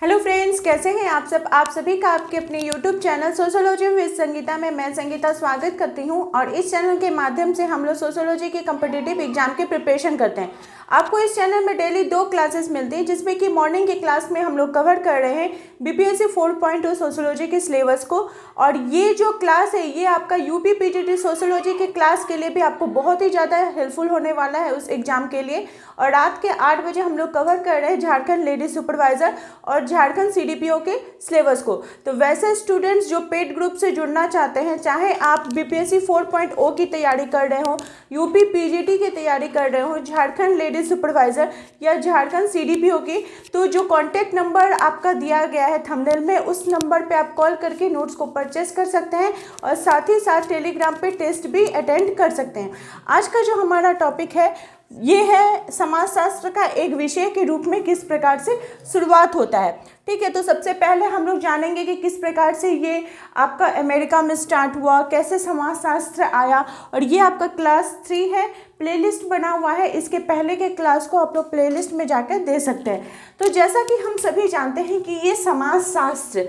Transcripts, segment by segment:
Hello friends, कैसे हैं आप सब। आप सभी का आपके अपने YouTube channel sociology with Sangeeta में मैं संगीता स्वागत करती हूं। और इस चैनल के माध्यम से हम लोग सोशियोलॉजी के कम्पिटिटिव एग्जाम की प्रिपरेशन करते हैं। आपको इस चैनल में डेली 2 क्लासेस मिलती हैं, जिसमें कि मॉर्निंग की क्लास में हम लोग कवर कर रहे हैं बीपीएससी 4.2 सोशियोलॉजी के सिलेबस को। और ये जो क्लास है ये आपका यूपी पीजीटी सोशियोलॉजी के क्लास के लिए भी आपको बहुत ही ज़्यादा हेल्पफुल होने वाला है उस एग्जाम के लिए। और रात के 8 बजे हम लोग कवर कर रहे हैं झारखंड लेडी सुपरवाइजर और झारखंड सीडीपीओ के सिलेबस को। तो वैसे स्टूडेंट्स जो पेड ग्रुप से जुड़ना चाहते हैं, चाहे आप बीपीएससी 4.0 की तैयारी कर रहे हो, यूपी पीजीटी की तैयारी कर रहे हो, झारखंड लेडी सुपरवाइजर या झारखंड सीडीपीओ की, तो जो कॉन्टैक्ट नंबर आपका दिया गया है थंबनेल में, उस नंबर पे आप कॉल करके नोट्स को परचेस कर सकते हैं और साथ ही साथ टेलीग्राम पे टेस्ट भी अटेंड कर सकते हैं। आज का जो हमारा टॉपिक है ये है समाजशास्त्र का एक विषय के रूप में किस प्रकार से शुरुआत होता है। ठीक है, तो सबसे पहले हम लोग जानेंगे कि किस प्रकार से ये आपका अमेरिका में स्टार्ट हुआ, कैसे समाजशास्त्र आया। और ये आपका क्लास 3 है, प्लेलिस्ट बना हुआ है, इसके पहले के क्लास को आप लोग प्लेलिस्ट में जाकर दे सकते हैं। तो जैसा कि हम सभी जानते हैं कि ये समाजशास्त्र,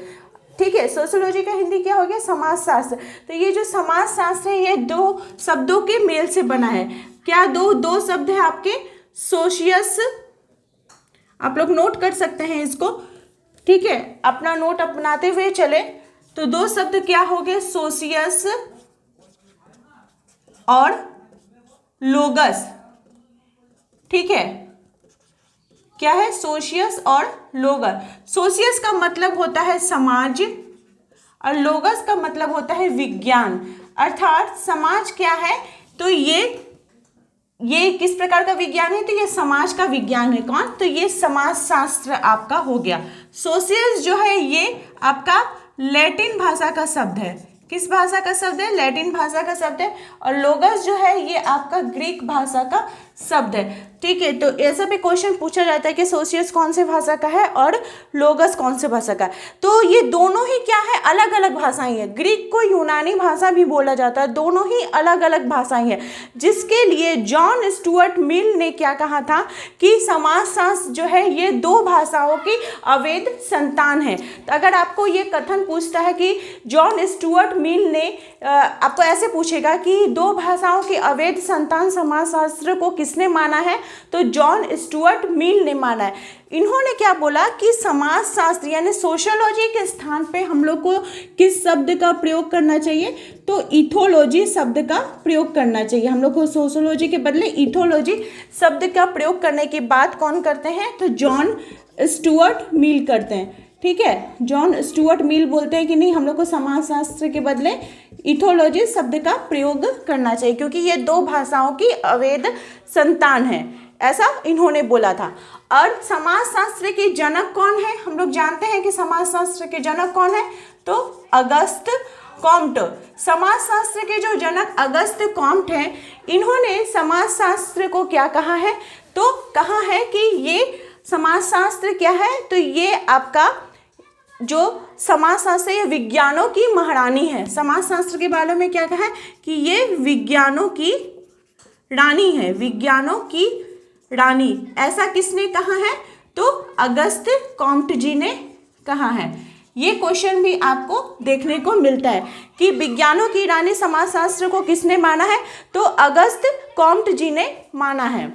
ठीक है, सोशियोलॉजी का हिंदी क्या हो गया, समाजशास्त्र। तो ये जो समाजशास्त्र है ये 2 शब्दों के मेल से बना है। क्या दो शब्द है आपके, सोशियस, आप लोग नोट कर सकते हैं इसको। ठीक है, अपना नोट अपनाते हुए चले। तो 2 शब्द क्या हो गए, सोशियस और लोगस। ठीक है, क्या है, सोशियस और लोगस। सोशियस का मतलब होता है समाज और लोगस का मतलब होता है विज्ञान। अर्थात समाज क्या है, तो ये किस प्रकार का विज्ञान है, तो ये समाज का विज्ञान है। कौन, तो ये समाजशास्त्र आपका हो गया। सोशियस जो है ये आपका लैटिन भाषा का शब्द है। किस भाषा का शब्द है, लैटिन भाषा का शब्द है। और लोगस जो है ये आपका ग्रीक भाषा का शब्द है। ठीक है, तो ऐसा भी क्वेश्चन पूछा जाता है कि सोशियस कौन से भाषा का है और लोगस कौन से भाषा का है। तो ये दोनों ही क्या है, अलग अलग भाषाएं हैं। ग्रीक को यूनानी भाषा भी बोला जाता है, दोनों ही अलग अलग भाषाएं हैं। जिसके लिए जॉन स्टुअर्ट मिल ने क्या कहा था कि समाजशास्त्र जो है ये 2 भाषाओं की अवैध संतान है। तो अगर आपको ये कथन पूछता है कि जॉन स्टुअर्ट मिल ने, आपको ऐसे पूछेगा कि 2 भाषाओं की अवैध संतान समाजशास्त्र को किसने माना है, तो जॉन स्टुअर्ट मिल ने माना है। इन्होंने क्या बोला कि समाजशास्त्र यानी सोशियोलॉजी के स्थान पे हम लोग को किस शब्द का प्रयोग करना चाहिए, तो इथोलॉजी शब्द का प्रयोग करना चाहिए। हम लोग को सोशियोलॉजी के बदले इथोलॉजी शब्द का प्रयोग करने की बात कौन करते हैं, तो जॉन स्टुअर्ट मिल करते हैं। ठीक है, जॉन स्टुअर्ट मिल बोलते हैं कि नहीं, हम लोग को समाजशास्त्र के बदले इथोलॉजी शब्द का प्रयोग करना चाहिए, क्योंकि ये 2 भाषाओं की अवैध संतान है, ऐसा इन्होंने बोला था। और समाजशास्त्र के जनक कौन है, हम लोग जानते हैं कि समाजशास्त्र के जनक कौन है, तो अगस्त कॉम्ट। समाजशास्त्र के जो जनक अगस्त कॉम्ट हैं, इन्होंने समाजशास्त्र को क्या कहा है, तो कहा है कि ये समाजशास्त्र क्या है, तो ये आपका जो समाजशास्त्र ये विज्ञानों की महारानी है। समाजशास्त्र के बारे में क्या कहा है कि ये विज्ञानों की रानी है, विज्ञानों की रानी। ऐसा किसने कहा है, तो अगस्त कॉम्ट जी ने कहा है। ये क्वेश्चन भी आपको देखने को मिलता है कि विज्ञानों की रानी समाजशास्त्र को किसने माना है, तो अगस्त कॉम्ट जी ने माना है।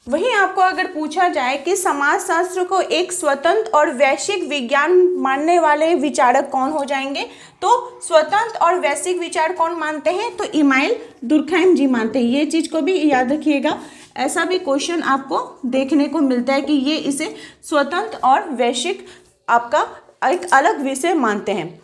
वहीं आपको अगर पूछा जाए कि समाजशास्त्र को एक स्वतंत्र और वैश्विक विज्ञान मानने वाले विचारक कौन हो जाएंगे, तो स्वतंत्र और वैश्विक विचार कौन मानते हैं, तो इमाइल दुर्खैम जी मानते हैं। ये चीज़ को भी याद रखिएगा, ऐसा भी क्वेश्चन आपको देखने को मिलता है कि ये इसे स्वतंत्र और वैश्विक आपका एक अलग विषय मानते हैं।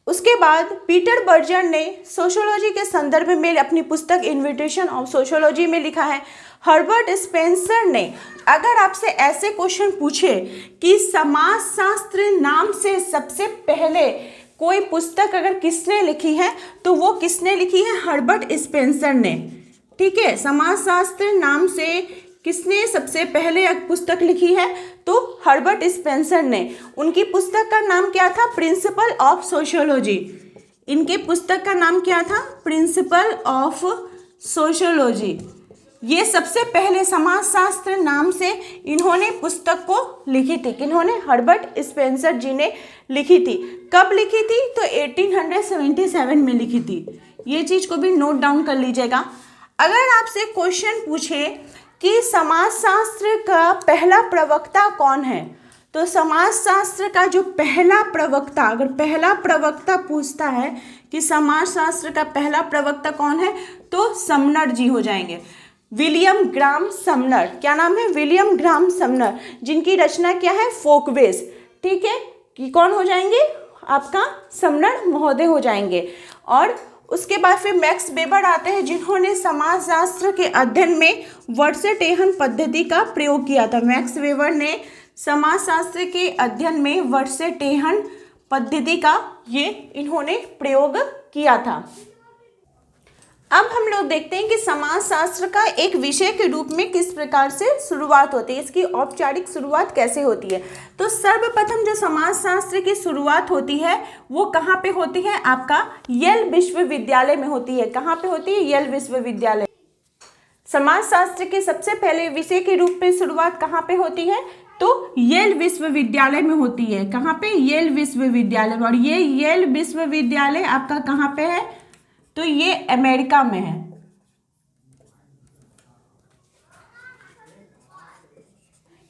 उसके बाद पीटर बर्जर ने सोशियोलॉजी के संदर्भ में अपनी पुस्तक इन्विटेशन ऑफ सोशियोलॉजी में लिखा है। हर्बर्ट स्पेंसर ने, अगर आपसे ऐसे क्वेश्चन पूछे कि समाजशास्त्र नाम से सबसे पहले कोई पुस्तक अगर किसने लिखी है, तो वो किसने लिखी है, हर्बर्ट स्पेंसर ने। ठीक है, समाजशास्त्र नाम से किसने सबसे पहले एक पुस्तक लिखी है, तो हर्बर्ट स्पेंसर ने। उनकी पुस्तक का नाम क्या था, प्रिंसिपल ऑफ सोशियोलॉजी। इनके पुस्तक का नाम क्या था, प्रिंसिपल ऑफ सोशियोलॉजी। ये सबसे पहले समाजशास्त्र नाम से इन्होंने पुस्तक को लिखी थी। किन्होंने? हर्बर्ट स्पेंसर जी ने लिखी थी। कब लिखी थी? तो 1877 में लिखी थी। ये चीज को भी नोट डाउन कर लीजिएगा। अगर आपसे क्वेश्चन पूछे कि समाजशास्त्र का पहला प्रवक्ता कौन है, तो समाजशास्त्र का जो पहला प्रवक्ता, अगर पहला प्रवक्ता पूछता है कि समाजशास्त्र का पहला प्रवक्ता कौन है, तो समनर जी हो जाएंगे। विलियम ग्राम समनर। क्या नाम है? विलियम ग्राम समनर, जिनकी रचना क्या है? फोकवेज। ठीक है, कि कौन हो जाएंगे? आपका समनर महोदय हो जाएंगे। और उसके बाद फिर मैक्स वेबर आते हैं, जिन्होंने समाजशास्त्र के अध्ययन में वर्सेटेहन पद्धति का प्रयोग किया था। मैक्स वेबर ने समाजशास्त्र के अध्ययन में वर्सेटेहन पद्धति का इन्होंने प्रयोग किया था। अब हम लोग देखते हैं कि समाजशास्त्र का एक विषय के रूप में किस प्रकार से शुरुआत होती है, इसकी औपचारिक शुरुआत कैसे होती है। तो सर्वप्रथम जो समाजशास्त्र की शुरुआत होती है वो कहाँ पे होती है? आपका येल विश्वविद्यालय में होती है। कहाँ पे होती है? येल विश्वविद्यालय। समाजशास्त्र के सबसे पहले विषय के रूप में शुरुआत कहाँ पे होती है? तो येल विश्वविद्यालय में होती है। कहाँ पे? येल विश्वविद्यालय। और ये येल विश्वविद्यालय आपका कहाँ पे है? तो ये अमेरिका में है।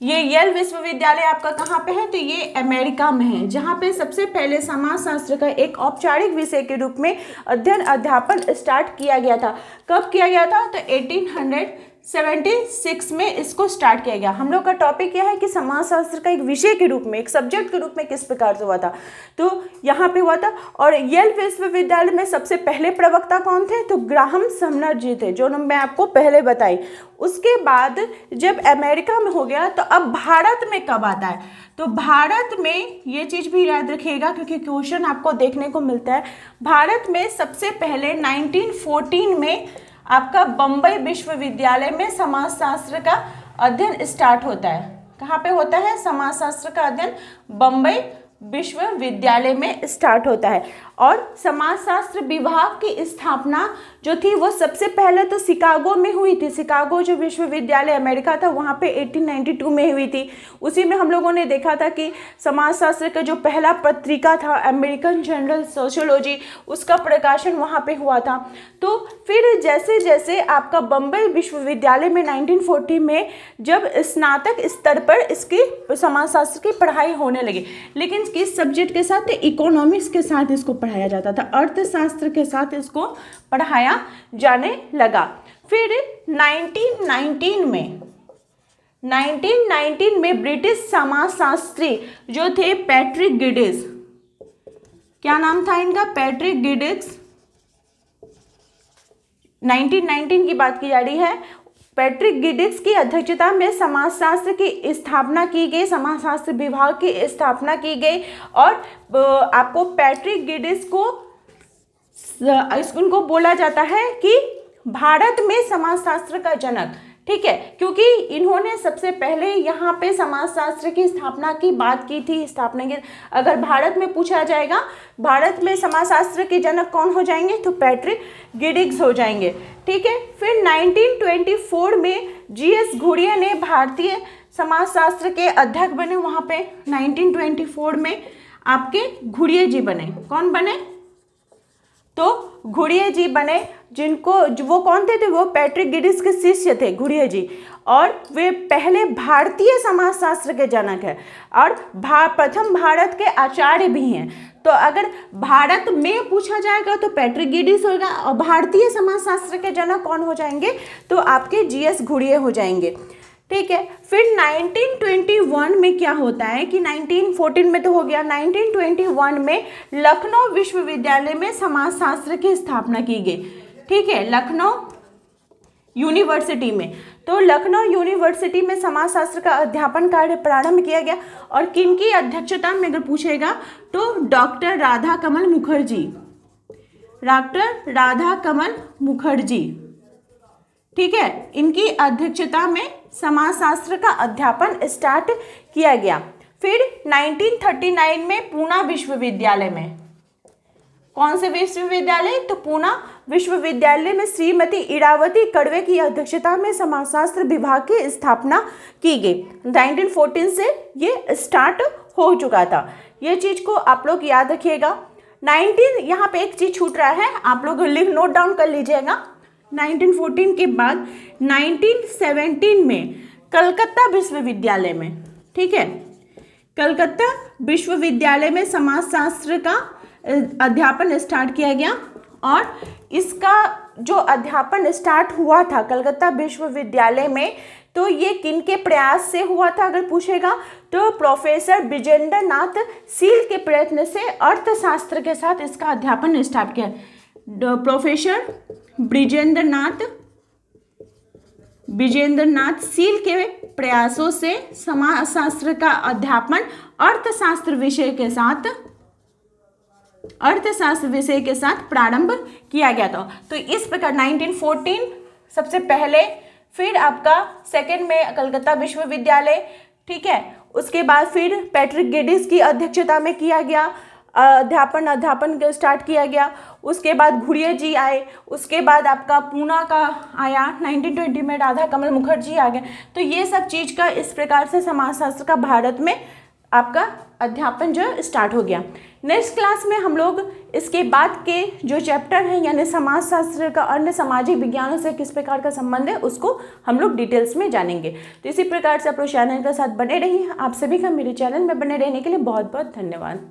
ये येल विश्वविद्यालय आपका कहाँ पे है? तो ये अमेरिका में है, जहाँ पे सबसे पहले समाजशास्त्र का एक औपचारिक विषय के रूप में अध्ययन अध्यापन स्टार्ट किया गया था। कब किया गया था? तो 1876 में इसको स्टार्ट किया गया। हम लोग का टॉपिक क्या है कि समाजशास्त्र का एक विषय के रूप में, एक सब्जेक्ट के रूप में किस प्रकार से हुआ था, तो यहाँ पे हुआ था। और येल विश्वविद्यालय में सबसे पहले प्रवक्ता कौन थे? तो ग्राहम समनर जी थे, जो मैं आपको पहले बताई। उसके बाद जब अमेरिका में हो गया, तो अब भारत में कब आता है? तो भारत में ये चीज़ भी याद रखिएगा, क्योंकि क्वेश्चन आपको देखने को मिलता है। भारत में सबसे पहले 1914 में आपका बम्बई विश्वविद्यालय में समाजशास्त्र का अध्ययन स्टार्ट होता है। कहाँ पे होता है? समाजशास्त्र का अध्ययन बम्बई विश्वविद्यालय में स्टार्ट होता है। और समाजशास्त्र विभाग की स्थापना जो थी वो सबसे पहले तो शिकागो में हुई थी। शिकागो जो विश्वविद्यालय अमेरिका था, वहाँ पे 1892 में हुई थी। उसी में हम लोगों ने देखा था कि समाजशास्त्र का जो पहला पत्रिका था, अमेरिकन जर्नल सोशियोलॉजी, उसका प्रकाशन वहाँ पे हुआ था। तो फिर जैसे जैसे आपका बम्बई विश्वविद्यालय में 1940 में जब स्नातक स्तर पर इसकी समाजशास्त्र की पढ़ाई होने लगी, लेकिन किस सब्जेक्ट के साथ? इकोनॉमिक्स के साथ इसको पढ़ाया जाता था, अर्थशास्त्र के साथ इसको पढ़ाया जाने लगा। फिर 1919 में ब्रिटिश समाजशास्त्री जो थे पैट्रिक गिडिस, क्या नाम था इनका? पैट्रिक गिडिस। 1919 की बात की जा रही है। पैट्रिक गिडिस की अध्यक्षता में समाजशास्त्र की स्थापना की गई, समाजशास्त्र विभाग की स्थापना की गई। और आपको पैट्रिक गिडिस को उनको बोला जाता है कि भारत में समाजशास्त्र का जनक। ठीक है, क्योंकि इन्होंने सबसे पहले यहाँ पे समाजशास्त्र की स्थापना की बात की थी। स्थापना की अगर भारत में पूछा जाएगा, भारत में समाजशास्त्र के जनक कौन हो जाएंगे? तो पैट्रिक गिडिस हो जाएंगे। ठीक है, फिर 1924 में जीएस घुरिये ने भारतीय समाजशास्त्र के अध्यक्ष बने। वहाँ पे 1924 में आपके घुरिये जी बने। कौन बने? तो घुरिये जी बने, जिनको वो कौन थे? तो वो पैट्रिक गिडिस के शिष्य थे घुरिये जी, और वे पहले भारतीय समाजशास्त्र के जनक हैं और प्रथम भारत के आचार्य भी हैं। तो अगर भारत में पूछा जाएगा तो पैट्रिक गिडिस होगा, और भारतीय समाजशास्त्र के जनक कौन हो जाएंगे? तो आपके जीएस घुरिये हो जाएंगे। ठीक है, फिर 1921 में क्या होता है कि 1914 में तो हो गया, 1921 में लखनऊ विश्वविद्यालय में समाजशास्त्र की स्थापना की गई। ठीक है, लखनऊ यूनिवर्सिटी में। तो लखनऊ यूनिवर्सिटी में समाजशास्त्र का अध्यापन कार्य प्रारंभ किया गया। और किनकी अध्यक्षता में अगर पूछेगा तो डॉक्टर राधा कमल मुखर्जी, डॉक्टर राधा कमल मुखर्जी। ठीक है, इनकी अध्यक्षता में समाजशास्त्र का अध्यापन स्टार्ट किया गया। फिर 1939 में पूना विश्वविद्यालय में, कौन से विश्वविद्यालय? तो पूना विश्वविद्यालय में श्रीमती इरावती कड़वे की अध्यक्षता में समाजशास्त्र विभाग की स्थापना की गई। 1914 से ये स्टार्ट हो चुका था। ये चीज को आप लोग याद रखिएगा। 19 यहाँ पे एक चीज छूट रहा है, आप लोग नोट डाउन कर लीजिएगा। 1914 के बाद 1917 में कलकत्ता विश्वविद्यालय में, ठीक है, कलकत्ता विश्वविद्यालय में समाजशास्त्र का अध्यापन स्टार्ट किया गया। और इसका जो अध्यापन स्टार्ट हुआ था कलकत्ता विश्वविद्यालय में, तो ये किन के प्रयास से हुआ था अगर पूछेगा तो प्रोफेसर ब्रिजेंद्र नाथ सील के प्रयत्न से अर्थशास्त्र के साथ इसका अध्यापन स्टार्ट किया। प्रोफेसर ब्रिजेंद्र नाथ सील के प्रयासों से समाजशास्त्र का अध्यापन अर्थशास्त्र विषय के साथ प्रारंभ किया गया था। तो इस प्रकार 1914 सबसे पहले, फिर आपका सेकंड में कलकत्ता विश्वविद्यालय, ठीक है, उसके बाद फिर पैट्रिक गेडिस की अध्यक्षता में किया गया अध्यापन स्टार्ट किया गया। उसके बाद घुरिया जी आए, उसके बाद आपका पूना का आया, 1920 में राधा कमल मुखर्जी आ गए। तो ये सब चीज़ का इस प्रकार से समाजशास्त्र का भारत में आपका अध्यापन जो स्टार्ट हो गया। नेक्स्ट क्लास में हम लोग इसके बाद के जो चैप्टर हैं यानी समाजशास्त्र का अन्य सामाजिक विज्ञानों से किस प्रकार का संबंध है उसको हम लोग डिटेल्स में जानेंगे। तो इसी प्रकार से आप लोग चैनल के साथ बने रहिए। आप सभी का मेरे चैनल में बने रहने के लिए बहुत बहुत धन्यवाद।